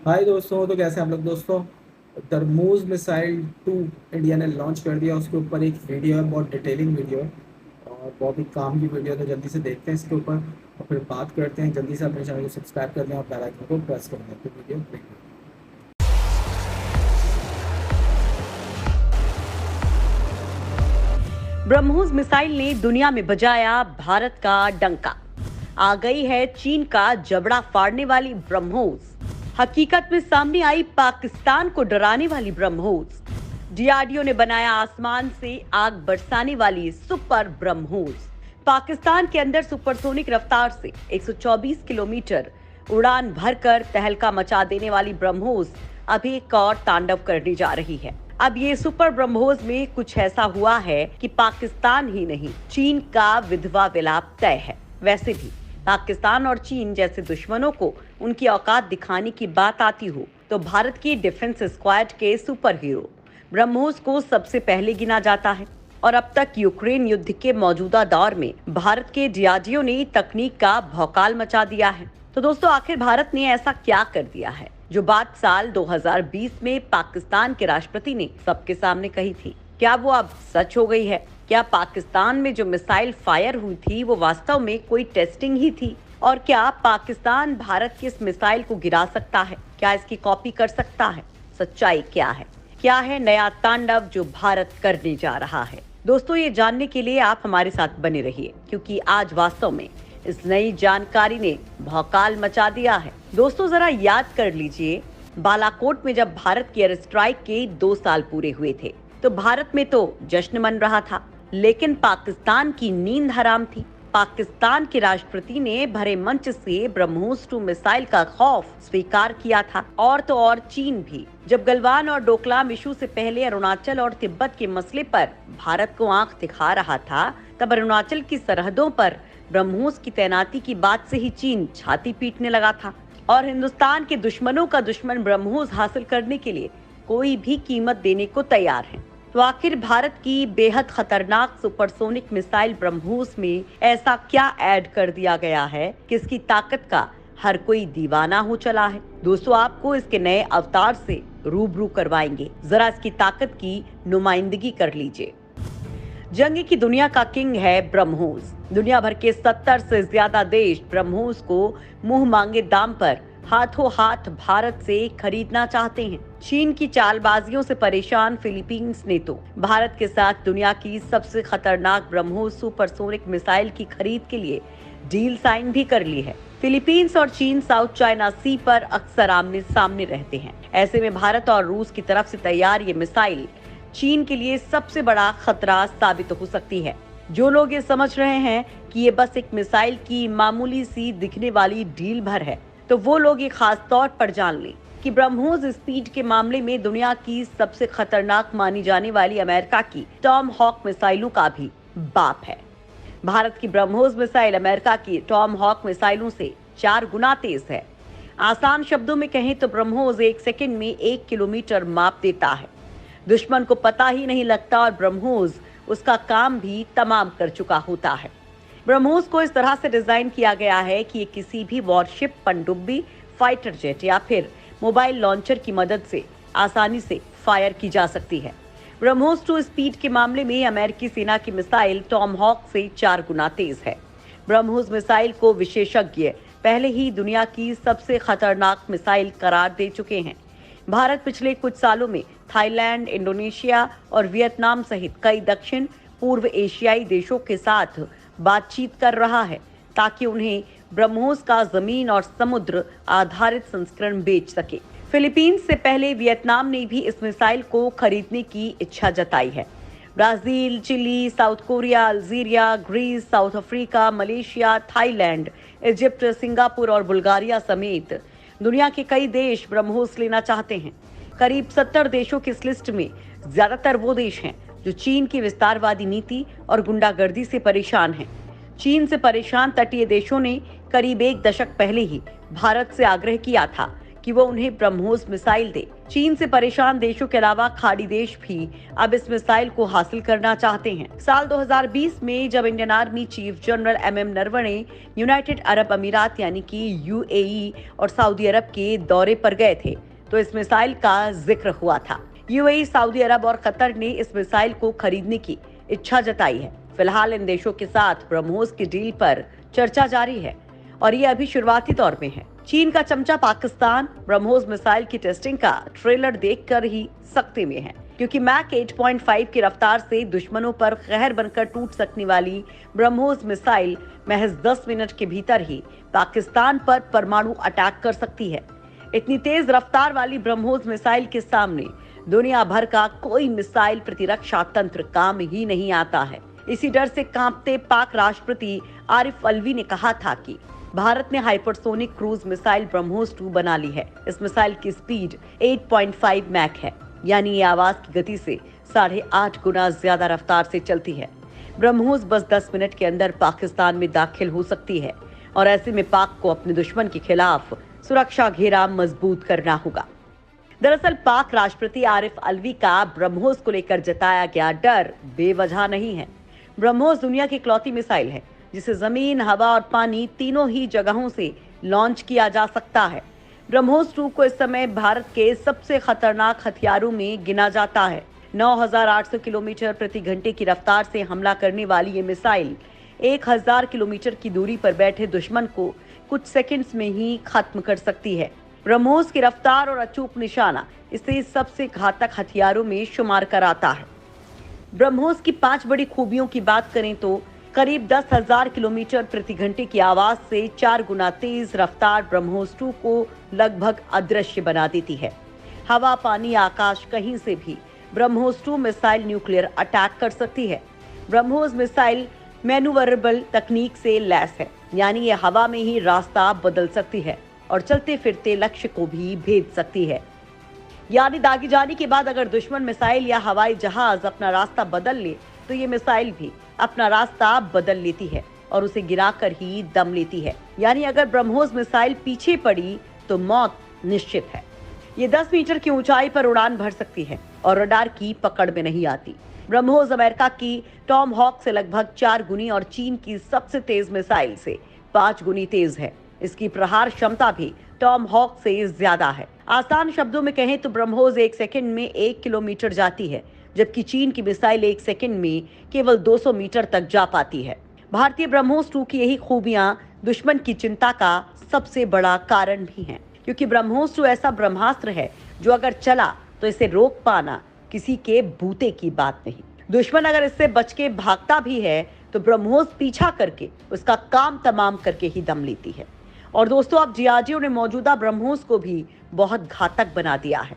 हाय दोस्तों, तो कैसे हैं आप लोग दोस्तों। ब्रह्मोस मिसाइल 2 इंडिया ने लॉन्च कर दिया। उसके ऊपर एक वीडियो है, बहुत डिटेलिंग वीडियो है और बहुत ही काम की वीडियो है। तो जल्दी से देखते हैं इसके ऊपर और फिर बात करते हैं। जल्दी से अपने चैनल को सब्सक्राइब कर दें और बेल आइकन को प्रेस कर दें। तो वीडियो देखते हैं। ब्रह्मोस मिसाइल ने दुनिया में बजाया भारत का डंका। आ गई है चीन का जबड़ा फाड़ने वाली ब्रह्मोस। हकीकत में सामने आई पाकिस्तान को डराने वाली ब्रह्मोस। डीआरडीओ ने बनाया आसमान से आग बरसाने वाली सुपर ब्रह्मोस। पाकिस्तान के अंदर सुपरसोनिक रफ्तार से 124 किलोमीटर उड़ान भरकर तहलका मचा देने वाली ब्रह्मोस अभी एक और तांडव करने जा रही है। अब ये सुपर ब्रह्मोस में कुछ ऐसा हुआ है कि पाकिस्तान ही नहीं, चीन का विधवा विलाप तय है। वैसे भी पाकिस्तान और चीन जैसे दुश्मनों को उनकी औकात दिखाने की बात आती हो तो भारत की डिफेंस स्क्वाड के सुपर हीरो ब्रह्मोस को सबसे पहले गिना जाता है। और अब तक यूक्रेन युद्ध के मौजूदा दौर में भारत के डीआरडीओ ने तकनीक का भौकाल मचा दिया है। तो दोस्तों, आखिर भारत ने ऐसा क्या कर दिया है जो बात साल 2020 में पाकिस्तान के राष्ट्रपति ने सबके सामने कही थी? क्या वो अब सच हो गई है? क्या पाकिस्तान में जो मिसाइल फायर हुई थी वो वास्तव में कोई टेस्टिंग ही थी? और क्या पाकिस्तान भारत की इस मिसाइल को गिरा सकता है? क्या इसकी कॉपी कर सकता है? सच्चाई क्या है? क्या है नया तांडव जो भारत करने जा रहा है? दोस्तों, ये जानने के लिए आप हमारे साथ बने रहिए, क्योंकि आज वास्तव में इस नई जानकारी ने भौकाल मचा दिया है। दोस्तों, जरा याद कर लीजिए, बालाकोट में जब भारत की एयर स्ट्राइक के 2 साल पूरे हुए थे तो भारत में तो जश्न मन रहा था, लेकिन पाकिस्तान की नींद हराम थी। पाकिस्तान के राष्ट्रपति ने भरे मंच से ब्रह्मोस 2 मिसाइल का खौफ स्वीकार किया था। और तो और चीन भी जब गलवान और डोकलाम इशू से पहले अरुणाचल और तिब्बत के मसले पर भारत को आंख दिखा रहा था, तब अरुणाचल की सरहदों पर ब्रह्मोस की तैनाती की बात से ही चीन छाती पीटने लगा था। और हिंदुस्तान के दुश्मनों का दुश्मन ब्रह्मोस हासिल करने के लिए कोई भी कीमत देने को तैयार है। तो आखिर भारत की बेहद खतरनाक सुपरसोनिक मिसाइल ब्रह्मोस में ऐसा क्या ऐड कर दिया गया है कि इसकी ताकत का हर कोई दीवाना हो चला है? दोस्तों, आपको इसके नए अवतार से रूबरू करवाएंगे। जरा इसकी ताकत की नुमाइंदगी कर लीजिए। जंग की दुनिया का किंग है ब्रह्मोस। दुनिया भर के 70 से ज्यादा देश ब्रह्मोस को मुंह मांगे दाम पर हाथों हाथ भारत से खरीदना चाहते हैं। चीन की चालबाजियों से परेशान फिलीपींस ने तो भारत के साथ दुनिया की सबसे खतरनाक ब्रह्मोस सुपरसोनिक मिसाइल की खरीद के लिए डील साइन भी कर ली है। फिलीपींस और चीन साउथ चाइना सी पर अक्सर आमने सामने रहते हैं। ऐसे में भारत और रूस की तरफ से तैयार ये मिसाइल चीन के लिए सबसे बड़ा खतरा साबित हो सकती है। जो लोग ये समझ रहे हैं कि ये बस एक मिसाइल की मामूली सी दिखने वाली ढील भर है, तो वो लोग ये खास तौर पर जान लें कि ब्रह्मोस स्पीड के मामले में दुनिया की सबसे खतरनाक मानी जाने वाली अमेरिका की टॉम हॉक मिसाइलों का भी बाप है। भारत की ब्रह्मोस मिसाइल अमेरिका की टॉम हॉक मिसाइलों से 4 गुना तेज है। आसान शब्दों में कहें तो ब्रह्मोस 1 सेकंड में 1 किलोमीटर माप देता है। दुश्मन को पता ही नहीं लगता और ब्रह्मोस उसका काम भी तमाम कर चुका होता है। ब्रह्मोस को इस तरह से डिजाइन किया गया है कि ये किसी भी वॉरशिप, पनडुब्बी, फाइटर जेट या फिर मोबाइल लॉन्चर की मदद से आसानी से फायर की जा सकती है। ब्रह्मोस 2 स्पीड के मामले में अमेरिकी सेना की मिसाइल टॉम हॉक से 4 गुना तेज है। ब्रह्मोस मिसाइल को विशेषज्ञ पहले ही दुनिया की सबसे खतरनाक मिसाइल करार दे चुके हैं। भारत पिछले कुछ सालों में थाईलैंड, इंडोनेशिया और वियतनाम सहित कई दक्षिण पूर्व एशियाई देशों के साथ बातचीत कर रहा है ताकि उन्हें ब्रह्मोस का जमीन और समुद्र आधारित संस्करण बेच सके। फिलीपींस से पहले वियतनाम ने भी इस मिसाइल को खरीदने की इच्छा जताई है। Brazil, Chile, South Korea, Algeria, Greece, South Africa, Malaysia, Thailand, Egypt, Singapore और बुल्गारिया समेत दुनिया के कई देश ब्रह्मोस लेना चाहते हैं। करीब 70 देशों की इस लिस्ट में ज्यादातर वो देश हैं जो चीन की विस्तारवादी नीति और गुंडागर्दी से परेशान हैं। चीन से परेशान तटीय देशों ने करीब 1 दशक पहले ही भारत से आग्रह किया था कि वो उन्हें ब्रह्मोस मिसाइल दे। चीन से परेशान देशों के अलावा खाड़ी देश भी अब इस मिसाइल को हासिल करना चाहते हैं। साल 2020 में जब Indian army chief general MM Naravane United Arab अमीरात यानी कि UAE और सऊदी अरब के दौरे पर गए थे तो इस मिसाइल का जिक्र हुआ था। UAE, सऊदी अरब और कतर ने इस मिसाइल को खरीदने की इच्छा जताई है। फिलहाल इन देशों के साथ ब्रह्मोस की डील पर चर्चा जारी है और ये अभी शुरुआती दौर में है। चीन का चमचा पाकिस्तान ब्रह्मोस मिसाइल की टेस्टिंग का ट्रेलर देखकर ही सख्ती में है, क्योंकि मैक 8.5 की रफ्तार से दुश्मनों पर कहर बनकर टूट सकने वाली ब्रह्मोस मिसाइल महज 10 मिनट के भीतर ही पाकिस्तान पर परमाणु अटैक कर सकती है। इतनी तेज रफ्तार वाली ब्रह्मोस मिसाइल के सामने दुनिया भर का कोई मिसाइल प्रतिरक्षा तंत्र काम ही नहीं आता है। इसी डर से कांपते पाक राष्ट्रपति आरिफ अलवी ने कहा था कि भारत ने हाइपरसोनिक क्रूज मिसाइल ब्रह्मोस 2 बना ली है। इस मिसाइल की स्पीड 8.5 मैक है, यानी ये आवाज की गति से 8.5 गुना ज्यादा रफ्तार से चलती है। ब्रह्मोस बस 10 मिनट के अंदर पाकिस्तान में दाखिल हो सकती है और ऐसे में पाक को अपने दुश्मन के खिलाफ सुरक्षा घेरा मजबूत करना होगा। दरअसल पाक राष्ट्रपति आरिफ अलवी का ब्रह्मोस को लेकर जताया गया डर बेवजह नहीं है। ब्रह्मोस दुनिया की इकलौती मिसाइल है जिसे जमीन, हवा और पानी तीनों ही जगहों से लॉन्च किया जा सकता है। ब्रह्मोस 2 को इस समय भारत के सबसे खतरनाक हथियारों में गिना जाता है। 9,800 किलोमीटर प्रति घंटे की रफ्तार से हमला करने वाली ये मिसाइल 1,000 किलोमीटर की दूरी पर बैठे दुश्मन को कुछ सेकंड्स में ही खत्म कर सकती है। ब्रह्मोस की रफ्तार और अचूक निशाना इसे सबसे घातक हथियारों में शुमार कराता है। ब्रह्मोस की 5 बड़ी खूबियों की बात करें तो करीब 10,000 किलोमीटर प्रति घंटे की आवाज से 4 गुना तेज रफ्तार ब्रह्मोस 2 को लगभग अदृश्य बना देती है। हवा, पानी, आकाश कहीं से भी ब्रह्मोस 2 मिसाइल न्यूक्लियर अटैक कर सकती है। ब्रह्मोस मिसाइल मैन्यूवरेबल तकनीक से लैस है, यानी ये हवा में ही रास्ता बदल सकती है और चलते फिरते लक्ष्य को भी भेद सकती है। यानी दागी जाने के बाद अगर दुश्मन मिसाइल या हवाई जहाज अपना रास्ता बदल ले तो ये मिसाइल भी अपना रास्ता बदल लेती है और उसे गिराकर ही दम लेती है। यानी अगर ब्रह्मोस मिसाइल पीछे पड़ी तो मौत निश्चित है। ये 10 मीटर की ऊंचाई पर उड़ान भर सकती है और रडार की पकड़ में नहीं आती। ब्रह्मोस अमेरिका की टॉम हॉक से लगभग 4 गुनी और चीन की सबसे तेज मिसाइल से 5 गुनी तेज है। इसकी प्रहार क्षमता भी टॉम हॉक से ज्यादा है। आसान शब्दों में कहें तो ब्रह्मोस 1 सेकंड में 1 किलोमीटर जाती है, जबकि चीन की मिसाइल 1 सेकंड में केवल 200 मीटर तक जा पाती है। भारतीय ब्रह्मोस 2 की यही खूबियां दुश्मन की चिंता का सबसे बड़ा कारण भी हैं, क्योंकि ब्रह्मोस 2 ऐसा ब्रह्मास्त्र है जो अगर चला तो इसे रोक पाना किसी के बूते की बात नहीं। दुश्मन अगर इससे बच के भागता भी है तो ब्रह्मोस पीछा करके उसका काम तमाम करके ही दम लेती है। और दोस्तों, अब DRDO ने मौजूदा ब्रह्मोस को भी बहुत घातक बना दिया है।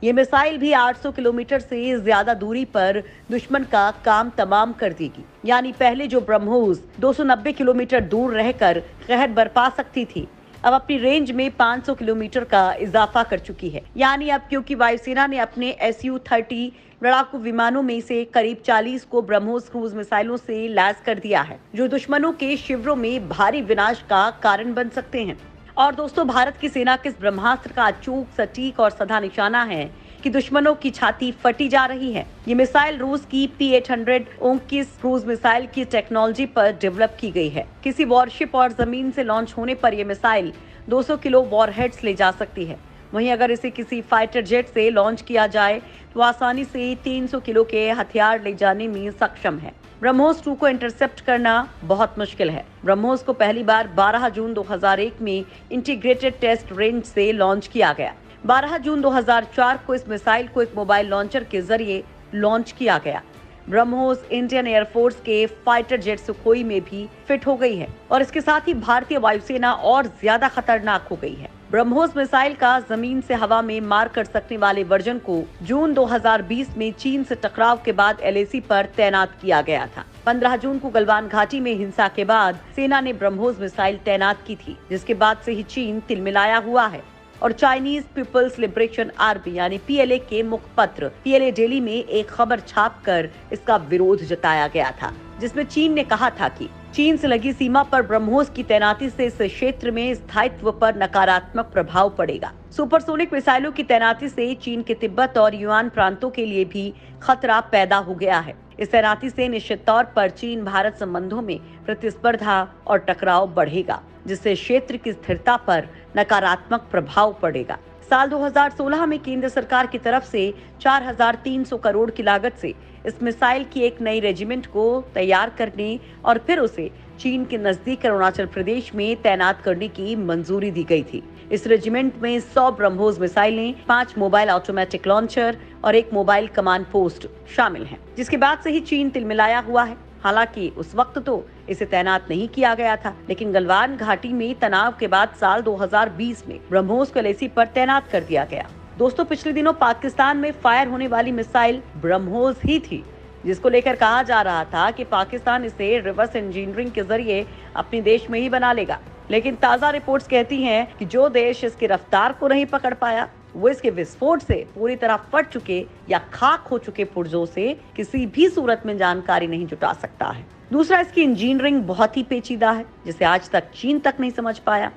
ये मिसाइल भी 800 किलोमीटर से ज्यादा दूरी पर दुश्मन का काम तमाम कर देगी। यानी पहले जो ब्रह्मोस 290 किलोमीटर दूर रहकर कहर बरपा सकती थी, अब अपनी रेंज में 500 किलोमीटर का इजाफा कर चुकी है। यानी अब क्योंकि वायुसेना ने अपने Su-30 लड़ाकू विमानों में से करीब 40 को ब्रह्मोस क्रूज मिसाइलों से लैस कर दिया है, जो दुश्मनों के शिविरों में भारी विनाश का कारण बन सकते हैं। और दोस्तों, भारत की सेना के इस ब्रह्मास्त्र का अचूक, सटीक और सधा निशाना है कि दुश्मनों की छाती फटी जा रही है। ये मिसाइल रूस की P-800 ओंकिस क्रूज मिसाइल की टेक्नोलॉजी पर डेवलप की गई है। किसी वॉरशिप और जमीन से लॉन्च होने पर यह मिसाइल 200 किलो वॉरहेड्स ले जा सकती है। वहीं अगर इसे किसी फाइटर जेट से लॉन्च किया जाए तो आसानी से 300 किलो के हथियार ले जाने में सक्षम है। ब्रह्मोस 2 को इंटरसेप्ट करना बहुत मुश्किल है। ब्रह्मोस को पहली बार 12 जून 2001 में इंटीग्रेटेड टेस्ट रेंज से लॉन्च किया गया। 12 जून 2004 को इस मिसाइल को एक मोबाइल लॉन्चर के जरिए लॉन्च किया गया। ब्रह्मोस इंडियन एयरफोर्स के फाइटर जेट सुखोई में भी फिट हो गई है और इसके साथ ही भारतीय वायुसेना और ज्यादा खतरनाक हो गई है। ब्रह्मोस मिसाइल का जमीन से हवा में मार कर सकने वाले वर्जन को जून 2020 में चीन से टकराव के बाद LAC पर तैनात किया गया था। 15 जून को गलवान घाटी में हिंसा के बाद सेना ने ब्रह्मोस मिसाइल तैनात की थी, जिसके बाद से ही चीन तिलमिलाया हुआ है और चाइनीज पीपल्स लिबरेशन आर्मी यानी PLA के मुखपत्र PLA डेली में एक खबर छापकर इसका विरोध जताया गया था, जिसमें चीन ने कहा था कि चीन से लगी सीमा पर ब्रह्मोस की तैनाती से इस क्षेत्र में स्थायित्व पर नकारात्मक प्रभाव पड़ेगा। सुपरसोनिक मिसाइलों की तैनाती से चीन के तिब्बत और युआन प्रांतों के लिए भी खतरा पैदा हो गया है। इस तैनाती से निश्चित तौर पर चीन भारत संबंधों में प्रतिस्पर्धा और टकराव बढ़ेगा, जिससे क्षेत्र की स्थिरता पर नकारात्मक प्रभाव पड़ेगा। साल 2016 में केंद्र सरकार की तरफ से 4,300 करोड़ की लागत से इस मिसाइल की एक नई रेजिमेंट को तैयार करने और फिर उसे चीन के नजदीक अरुणाचल प्रदेश में तैनात करने की मंजूरी दी गई थी। इस रेजिमेंट में 100 ब्रह्मोस मिसाइलें, 5 मोबाइल ऑटोमेटिक लॉन्चर और 1 मोबाइल कमांड पोस्ट शामिल हैं, जिसके बाद से ही चीन तिलमिलाया हुआ है। हालांकि उस वक्त तो इसे तैनात नहीं किया गया था, लेकिन गलवान घाटी में तनाव के बाद साल 2020 में ब्रह्मोस को एलएसी पर तैनात कर दिया गया। दोस्तों, पिछले दिनों पाकिस्तान में फायर होने वाली मिसाइल ब्रह्मोस ही थी, जिसको लेकर कहा जा रहा था कि पाकिस्तान इसे रिवर्स इंजीनियरिंग के जरिए अपने देश में ही बना लेगा। लेकिन ताजा रिपोर्ट्स कहती हैं कि जो देश इसकी रफ्तार को नहीं पकड़ पाया, वो इसके विस्फोट से पूरी तरह फट चुके या खाक हो चुके पुर्जों से किसी भी सूरत में जानकारी नहीं जुटा सकता है। दूसरा, इसकी इंजीनियरिंग बहुत ही पेचीदा है, जिसे आज तक चीन तक नहीं समझ पाया,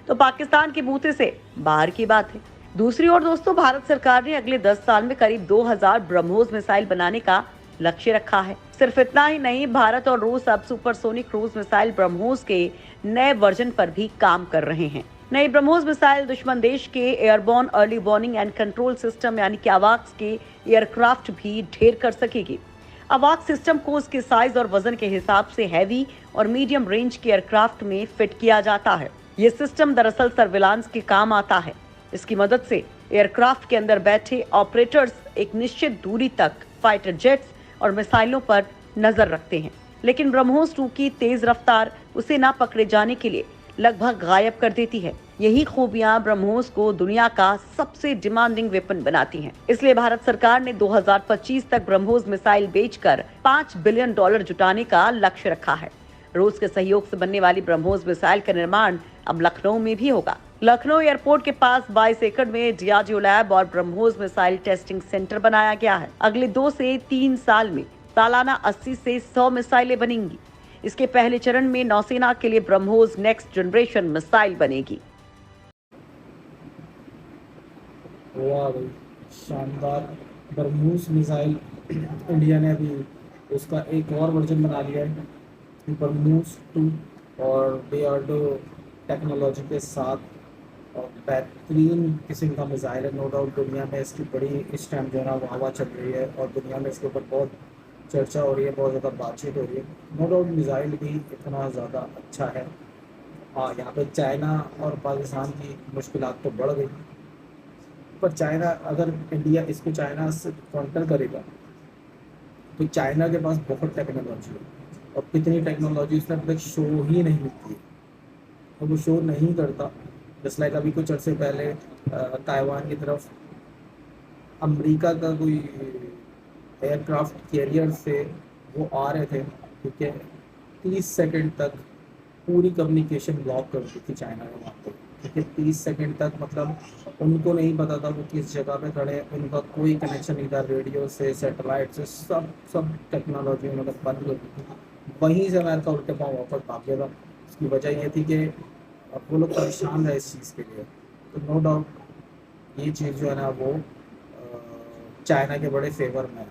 तो पाकिस्तान के बूते से बाहर की बात है। दूसरी ओर दोस्तों, भारत सरकार ने अगले 10 साल में करीब 2000 ब्रह्मोस मिसाइल बनाने का लक्ष्य रखा है। सिर्फ इतना ही नहीं, भारत और रूस अब सुपरसोनिक क्रूज मिसाइल ब्रह्मोस के नए वर्जन पर भी काम कर रहे हैं। नई ब्रह्मोस मिसाइल दुश्मन देश के airborne early warning and control system यानी कि अवाक्स के एयरक्राफ्ट भी ढेर कर सकेगी। अवाक्स सिस्टम को उसके साइज और वजन के हिसाब से हैवी और मीडियम रेंज के एयरक्राफ्ट में फिट किया जाता है। ये सिस्टम दरअसल सर्विलांस के काम आता है। इसकी मदद से एयरक्राफ्ट के अंदर बैठे ऑपरेटर्स एक निश्चित दूरी तक फाइटर जेट्स और मिसाइलों पर नजर रखते हैं, लेकिन ब्रह्मोस 2 की तेज रफ्तार उसे ना पकड़े जाने के लिए लगभग गायब कर देती है। यही खूबियां ब्रह्मोस को दुनिया का सबसे डिमांडिंग वेपन बनाती हैं। इसलिए भारत सरकार ने 2025 तक ब्रह्मोस मिसाइल बेचकर $5 बिलियन जुटाने का लक्ष्य रखा है। रूस के सहयोग से बनने वाली ब्रह्मोस मिसाइल का निर्माण अब लखनऊ में भी होगा। लखनऊ एयरपोर्ट के पास 22 एकड़ में डीआरडीओ लैब और ब्रह्मोस मिसाइल टेस्टिंग सेंटर बनाया गया है। अगले 2 से 3 साल में सालाना 80 से 100 मिसाइलें बनेंगी। इसके पहले चरण में नौसेना के लिए ब्रह्मोस नेक्स्ट जनरेशन मिसाइल बनेगी। वाह भाई, शानदार ब्रह्मोस मिसाइल। इंडिया ने अभी उसका एक और वर्जन बना लिया है, ब्रह्मोस 2, और डीआरडीओ टेक्नोलॉजी के साथ और बेहतरीन किस्म का मिसाइल है। नो डाउट दुनिया में इसकी बड़ी इस टाइम जो है ना हवा चल रही है और दुनिया में इसके ऊपर बहुत चर्चा हो रही है, बहुत ज़्यादा बातचीत हो रही है। नो डाउट मिसाइल भी इतना ज़्यादा अच्छा है। हाँ, यहाँ पे चाइना और पाकिस्तान की मुश्किलात तो बढ़ गई, पर चाइना अगर इंडिया इसको चाइना से काउंटर करेगा तो चाइना के पास बहुत टेक्नोलॉजी है और कितनी टेक्नोलॉजी उसने अब तक शो ही नहीं की, और वो शो नहीं करता। जस्ट लाइक अभी कुछ अर्से पहले ताइवान की तरफ अमेरिका का कोई एयरक्राफ्ट कैरियर से वो आ रहे थे, ठीक है, 30 सेकंड तक पूरी कम्युनिकेशन ब्लॉक कर दी थी चाइना ने वहाँ पे, ठीक है। 30 सेकंड तक, मतलब उनको नहीं पता था वो किस जगह पे खड़े हैं, उनका कोई कनेक्शन नहीं था रेडियो से, सैटेलाइट से, सब टेक्नोलॉजी उन्होंने बंद कर दी थी। वहीं से अमेरिका उल्टे पाँव वापस भाग गया था। उसकी वजह ये थी कि वो लोग परेशान रहे इस चीज़ के लिए। तो नो डाउट ये चीज़ जो है ना वो चाइना के बड़े फेवर में है।